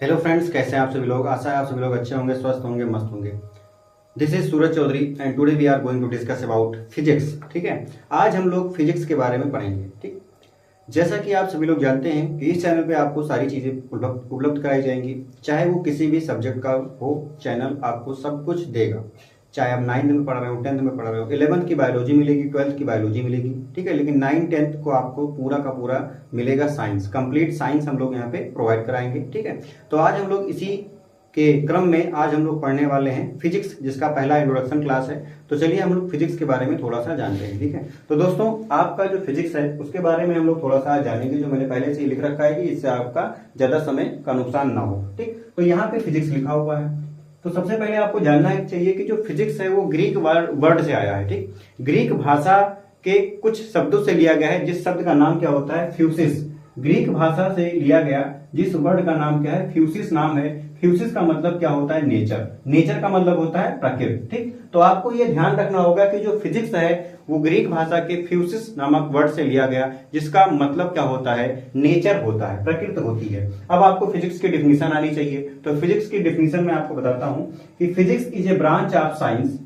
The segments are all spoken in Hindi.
हेलो फ्रेंड्स, कैसे हैं आप सभी लोग। आशा है आप सभी लोग अच्छे होंगे, स्वस्थ होंगे, मस्त होंगे। This is Suraj Chaudhary and today we are going to discuss about physics. ठीक है, आज हम लोग फिजिक्स के बारे में पढ़ेंगे। ठीक, जैसा कि आप सभी लोग जानते हैं कि इस चैनल पे आपको सारी चीजें उपलब्ध कराई जाएंगी, चाहे वो किसी भी सब्जेक्ट का हो। चैनल आपको सब कुछ देगा, चाहे आप 9th में पढ़ रहे हो, 10th में पढ़ रहे हो, 11th की बायोलॉजी मिलेगी, 12th की बायोलॉजी मिलेगी। ठीक है, लेकिन 9th 10th को आपको पूरा का पूरा मिलेगा साइंस, कंप्लीट साइंस हम लोग यहाँ पे प्रोवाइड कराएंगे। ठीक है, तो आज हम लोग इसी के क्रम में आज हम लोग पढ़ने वाले हैं फिजिक्स, जिसका पहला इंट्रोडक्शन क्लास है। तो चलिए हम लोग फिजिक्स के बारे में थोड़ा सा जानते हैं। ठीक है, तो दोस्तों आपका जो फिजिक्स है उसके बारे में हम लोग थोड़ा सा जानेंगे, जो मैंने पहले से ही लिख रखा है कि इससे आपका ज्यादा समय का नुकसान ना हो। ठीक, तो यहाँ पे फिजिक्स लिखा हुआ है। तो सबसे पहले आपको जानना चाहिए कि जो फिजिक्स है वो ग्रीक वर्ड से आया है। ठीक, ग्रीक भाषा के कुछ शब्दों से लिया गया है, जिस शब्द का नाम क्या होता है, फ्यूसिस। ग्रीक भाषा से लिया गया जिस वर्ड का नाम क्या है, फ्यूसिस नाम है। फ्यूसिस का मतलब क्या होता है, नेचर। नेचर का मतलब होता है प्रकृति। ठीक, तो आपको ये ध्यान रखना होगा कि जो फिजिक्स है वो ग्रीक भाषा के फ्यूसिस नामक वर्ड से लिया गया, जिसका मतलब क्या होता है, नेचर होता है, प्रकृति होती है। अब आपको फिजिक्स की डिफिनीशन आनी चाहिए। तो फिजिक्स की डिफिनीशन में आपको बताता हूं कि physics is a branch of science.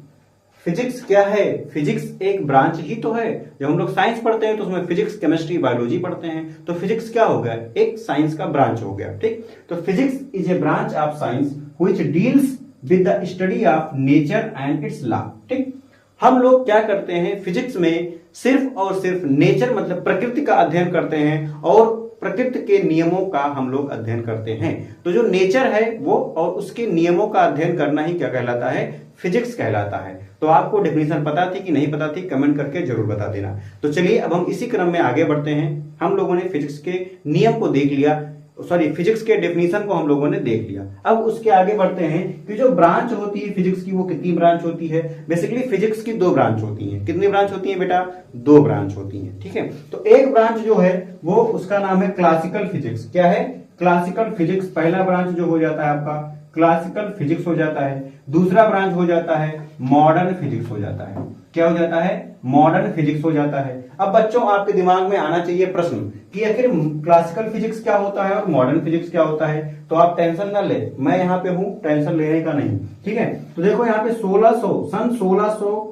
Physics क्या है, फिजिक्स एक ब्रांच ही तो है। जब हम लोग साइंस पढ़ते हैं तो उसमें फिजिक्स, केमिस्ट्री, बायोलॉजी पढ़ते हैं। तो फिजिक्स क्या हो गया, एक साइंस का ब्रांच हो गया। ठीक, तो physics is a branch of science which deals with the study of nature and it's law. ठीक, हम लोग क्या करते हैं फिजिक्स में, सिर्फ और सिर्फ नेचर मतलब प्रकृति का अध्ययन करते हैं और प्रकृति के नियमों का हम लोग अध्ययन करते हैं। तो जो नेचर है वो और उसके नियमों का अध्ययन करना ही क्या कहलाता है, फिजिक्स कहलाता है। तो आपको डेफिनेशन पता थी कि नहीं पता थी, कमेंट करके जरूर बता देना। तो चलिए अब हम इसी क्रम में आगे बढ़ते हैं। हम लोगों ने फिजिक्स के नियम को देख लिया, सॉरी फिजिक्स के डेफिनेशन को हम लोगों ने देख लिया। अब उसके आगे बढ़ते हैं कि जो ब्रांच होती है फिजिक्स की वो कितनी ब्रांच होती है। बेसिकली फिजिक्स की दो ब्रांच होती हैं। कितनी ब्रांच होती है बेटा, दो ब्रांच होती हैं। ठीक है, तो एक ब्रांच जो है वो उसका नाम है क्लासिकल फिजिक्स। क्या है, क्लासिकल फिजिक्स। पहला ब्रांच जो हो जाता है आपका क्लासिकल फिजिक्स हो जाता है। दूसरा ब्रांच हो जाता है मॉडर्न फिजिक्स हो जाता है। क्या हो जाता है, मॉडर्न फिजिक्स हो जाता है। अब बच्चों आपके दिमाग में आना चाहिए प्रश्न कि आखिर क्लासिकल फिजिक्स क्या होता है और मॉडर्न फिजिक्स क्या होता है। तो आप टेंशन ना ले, मैं यहाँ पे हूं, टेंशन लेने का नहीं। ठीक है, तो देखो यहाँ पे 1600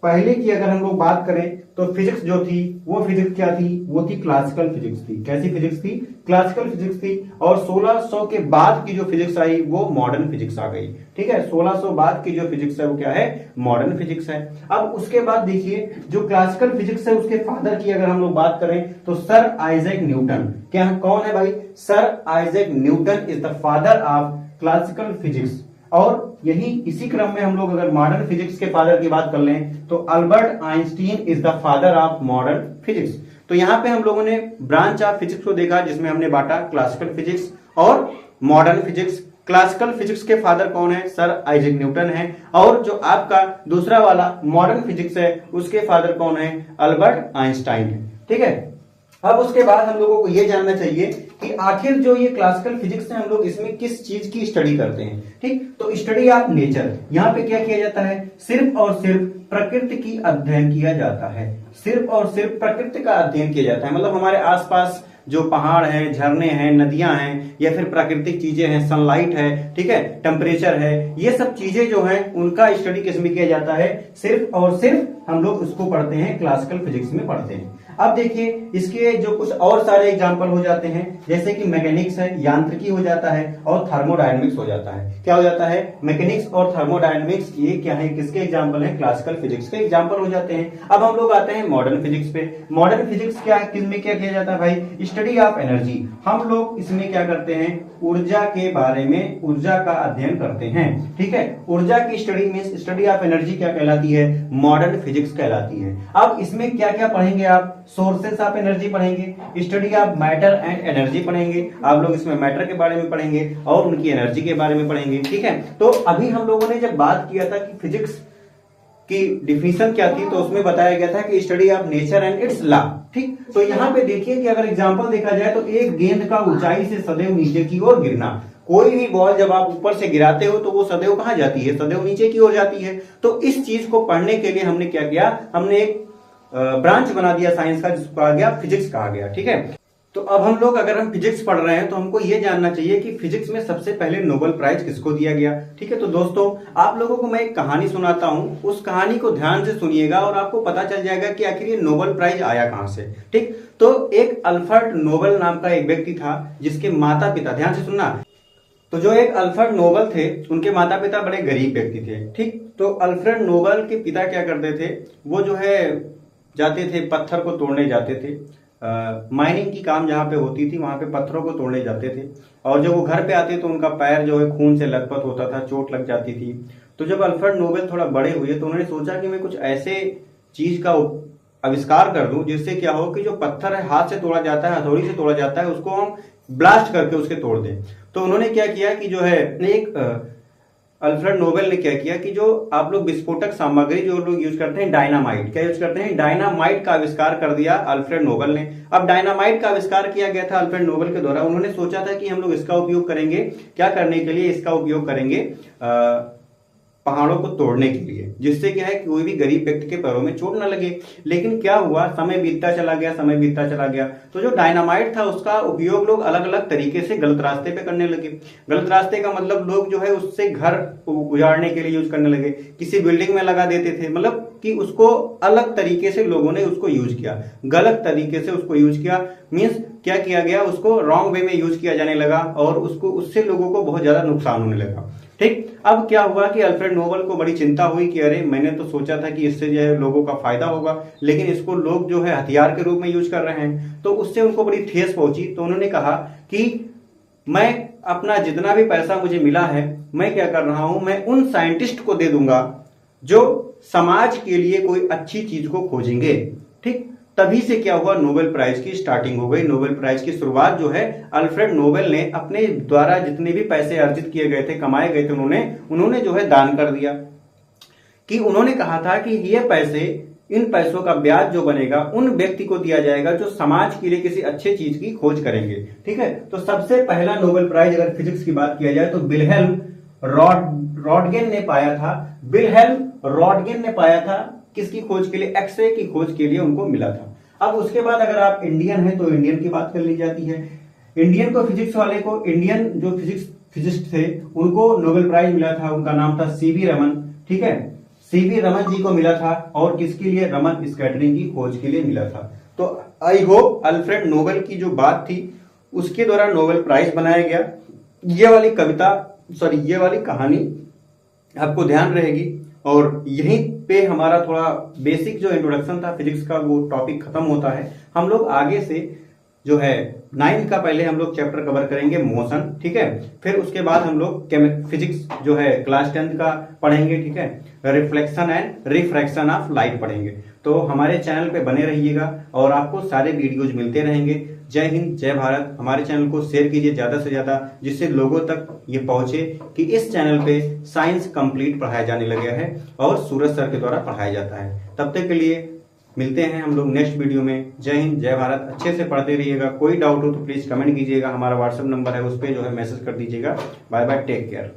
पहले की अगर हम लोग बात करें तो फिजिक्स जो थी वो फिजिक्स क्या थी, वो थी क्लासिकल फिजिक्स थी। कैसी फिजिक्स थी, क्लासिकल फिजिक्स थी। और 1600 के बाद की जो फिजिक्स आई वो मॉडर्न फिजिक्स आ गई। ठीक है, 1600 बाद की जो फिजिक्स है वो क्या है, मॉडर्न फिजिक्स है। अब उसके बाद देखिए जो क्लासिकल फिजिक्स है उसके फादर की अगर हम लोग बात करें तो सर आइजैक न्यूटन। क्या कौन है भाई, sir Isaac Newton is the father of classical physics. और यही इसी क्रम में हम लोग अगर मॉडर्न फिजिक्स के फादर की बात कर लें तो Albert Einstein is the father of modern physics. तो यहां पे हम लोगों ने ब्रांच ऑफ फिजिक्स को देखा जिसमें हमने बांटा क्लासिकल फिजिक्स और मॉडर्न फिजिक्स। क्लासिकल फिजिक्स के फादर कौन है, सर आइजैक न्यूटन है। और जो आपका दूसरा वाला मॉडर्न फिजिक्स है उसके फादर कौन है, अल्बर्ट आइंस्टाइन है। ठीक है, अब उसके बाद हम लोगों को यह जानना चाहिए कि आखिर जो ये क्लासिकल फिजिक्स है हम लोग इसमें किस चीज की स्टडी करते हैं। ठीक, तो स्टडी ऑफ नेचर। यहाँ पे क्या किया जाता है, सिर्फ और सिर्फ प्रकृति की अध्ययन किया जाता है। सिर्फ और सिर्फ प्रकृति का अध्ययन किया जाता है, मतलब हमारे आसपास जो पहाड़ हैं, झरने हैं, नदियां हैं, या फिर प्राकृतिक चीजें हैं, सनलाइट है, ठीक है, टेम्परेचर है, ये सब चीजें जो हैं उनका स्टडी किस में किया जाता है, सिर्फ और सिर्फ हम लोग उसको पढ़ते हैं क्लासिकल फिजिक्स में पढ़ते हैं। अब देखिए इसके जो कुछ और सारे एग्जाम्पल हो जाते हैं, जैसे कि मैकेनिक्स है, यांत्रिकी हो जाता है, और थर्मोडायनेमिक्स हो जाता है। क्या हो जाता है, मैकेनिक्स और थर्मोडायनेमिक्स, ये क्या है, किसके एग्जाम्पल है, क्लासिकल फिजिक्स के एग्जाम्पल हो जाते हैं। अब हम लोग आते हैं मॉडर्न फिजिक्स पे। मॉडर्न फिजिक्स क्या, किसमें क्या किया जाता है भाई, स्टडी ऑफ एनर्जी। हम लोग इसमें क्या करते हैं, ऊर्जा के बारे में, ऊर्जा का अध्ययन करते हैं। ठीक है, ऊर्जा की स्टडी में स्टडी ऑफ एनर्जी क्या कहलाती है, मॉडर्न फिजिक्स कहलाती है। अब इसमें क्या क्या पढ़ेंगे आप, सोर्सेस ऑफ एनर्जी पढ़ेंगे, study of matter and energy पढ़ेंगे। आप लोग इसमें मैटर के बारे में पढ़ेंगे और उनकी एनर्जी के बारे में पढ़ेंगे। ठीक है, तो अभी हम लोगों ने जब बात किया था कि फिजिक्स की डिफिनीशन क्या थी तो उसमें बताया गया था कि study of nature and it's law. ठीक, तो यहाँ पे देखिए कि अगर एग्जांपल देखा जाए तो एक गेंद का ऊंचाई से सदैव नीचे की ओर गिरना। कोई भी बॉल जब आप ऊपर से गिराते हो तो वो सदैव कहां जाती है, सदैव नीचे की ओर जाती है। तो इस चीज को पढ़ने के लिए हमने क्या किया, हमने एक ब्रांच बना दिया साइंस का जिसको कहा गया फिजिक्स कहा गया। ठीक है, तो अब हम लोग अगर हम फिजिक्स पढ़ रहे हैं तो हमको ये जानना चाहिए कि फिजिक्स में सबसे पहले नोबेल प्राइज किसको दिया गया। ठीक है, तो दोस्तों आप लोगों को मैं एक कहानी सुनाता हूं, उस कहानी को ध्यान से सुनिएगा और आपको पता चल जाएगा कि आखिर ये नोबेल प्राइज आया कहां से। ठीक, तो एक अल्फ्रेड नोबेल नाम का एक व्यक्ति था जिसके माता पिता, ध्यान से सुनना, तो जो एक अल्फ्रेड नोबेल थे उनके माता पिता बड़े गरीब व्यक्ति थे। ठीक, तो अल्फ्रेड नोबेल के पिता क्या करते थे, वो जो है जाते थे पत्थर को तोड़ने जाते थे, माइनिंग की काम जहाँ पे होती थी वहां पे पत्थरों को तोड़ने जाते थे, और जब वो घर पे आते तो उनका पैर जो है खून से लथपथ होता था, चोट लग जाती थी। तो जब अल्फ्रेड नोबेल थोड़ा बड़े हुए तो उन्होंने सोचा कि मैं कुछ ऐसे चीज का आविष्कार कर दूं जिससे क्या हो कि जो पत्थर है हाथ से तोड़ा जाता है, हथौड़ी से तोड़ा जाता है, उसको हम ब्लास्ट करके उसके तोड़ दें। तो उन्होंने क्या किया कि जो है एक अल्फ्रेड नोबेल ने क्या किया कि जो आप लोग विस्फोटक सामग्री जो लोग यूज करते हैं, डायनामाइट, क्या यूज करते हैं, डायनामाइट का आविष्कार कर दिया अल्फ्रेड नोबेल ने। अब डायनामाइट का आविष्कार किया गया था अल्फ्रेड नोबेल के द्वारा। उन्होंने सोचा था कि हम लोग इसका उपयोग करेंगे, क्या करने के लिए, इसका उपयोग करेंगे पहाड़ों को तोड़ने के लिए, जिससे क्या है कि कोई भी गरीब व्यक्ति के पैरों में चोट न लगे। लेकिन क्या हुआ, समय बीतता चला गया, समय बीतता चला गया, तो जो डायनामाइट था उसका उपयोग लोग अलग अलग तरीके से गलत रास्ते पे करने लगे। गलत रास्ते का मतलब लोग जो है उससे घर उजाड़ने के लिए यूज करने लगे, किसी बिल्डिंग में लगा देते थे, मतलब कि उसको अलग तरीके से लोगों ने उसको यूज किया, गलत तरीके से उसको यूज किया। मीन्स क्या किया गया, उसको रॉन्ग वे में यूज किया जाने लगा और उसको उससे लोगों को बहुत ज्यादा नुकसान होने लगा। ठीक, अब क्या हुआ कि अल्फ्रेड नोबेल को बड़ी चिंता हुई कि अरे मैंने तो सोचा था कि इससे जो है लोगों का फायदा होगा, लेकिन इसको लोग जो है हथियार के रूप में यूज कर रहे हैं, तो उससे उनको बड़ी ठेस पहुंची। तो उन्होंने कहा कि मैं अपना जितना भी पैसा मुझे मिला है, मैं क्या कर रहा हूं, मैं उन साइंटिस्ट को दे दूंगा जो समाज के लिए कोई अच्छी चीज को खोजेंगे। ठीक, तभी से क्या हुआ, नोबेल प्राइज की स्टार्टिंग हो गई। नोबेल प्राइज की शुरुआत जो है अल्फ्रेड नोबेल ने अपने द्वारा जितने भी पैसे अर्जित किए गए थे, कमाए गए थे, उन्होंने जो है दान कर दिया। कि उन्होंने कहा था कि ये पैसे, इन पैसों का ब्याज जो बनेगा उन व्यक्ति को दिया जाएगा जो समाज के लिए किसी अच्छे चीज की खोज करेंगे। ठीक है, तो सबसे पहला नोबेल प्राइज अगर फिजिक्स की बात किया जाए तो विल्हेल्म रॉन्टगेन ने पाया था। विल्हेल्म रॉन्टगेन ने पाया था किसकी खोज के लिए, एक्सरे की खोज के लिए उनको मिला था। अब उसके बाद अगर आप इंडियन हैं तो इंडियन की बात कर ली जाती है। इंडियन को फिजिक्स वाले को, इंडियन जो फिजिक्स थे उनको नोबेल प्राइज मिला था, उनका नाम था सीवी रमन। ठीक है, सीवी रमन जी को मिला था, और किसके लिए, रमन स्कैटरिंग की खोज के लिए मिला था। तो आई होप अल्फ्रेड नोबेल की जो बात थी उसके द्वारा नोबेल प्राइज बनाया गया। ये वाली कविता, सॉरी ये वाली कहानी आपको ध्यान रहेगी, और यहीं पे हमारा थोड़ा बेसिक जो इंट्रोडक्शन था फिजिक्स का वो टॉपिक खत्म होता है। हम लोग आगे से जो है 9th का पहले हम लोग चैप्टर कवर करेंगे मोशन। ठीक है, फिर उसके बाद हम लोग फिजिक्स जो है क्लास 10th का पढ़ेंगे। ठीक है, reflection and refraction of light पढ़ेंगे। तो हमारे चैनल पे बने रहिएगा और आपको सारे वीडियोज मिलते रहेंगे। जय हिंद, जय भारत। हमारे चैनल को शेयर कीजिए ज्यादा से ज्यादा, जिससे लोगों तक ये पहुंचे कि इस चैनल पे साइंस कंप्लीट पढ़ाया जाने लगा है और सूरज सर के द्वारा पढ़ाया जाता है। तब तक के लिए मिलते हैं हम लोग नेक्स्ट वीडियो में। जय हिंद, जय भारत। अच्छे से पढ़ते रहिएगा। कोई डाउट हो तो प्लीज कमेंट कीजिएगा, हमारा व्हाट्सएप नंबर है उस पर जो है मैसेज कर दीजिएगा। Bye bye, take care.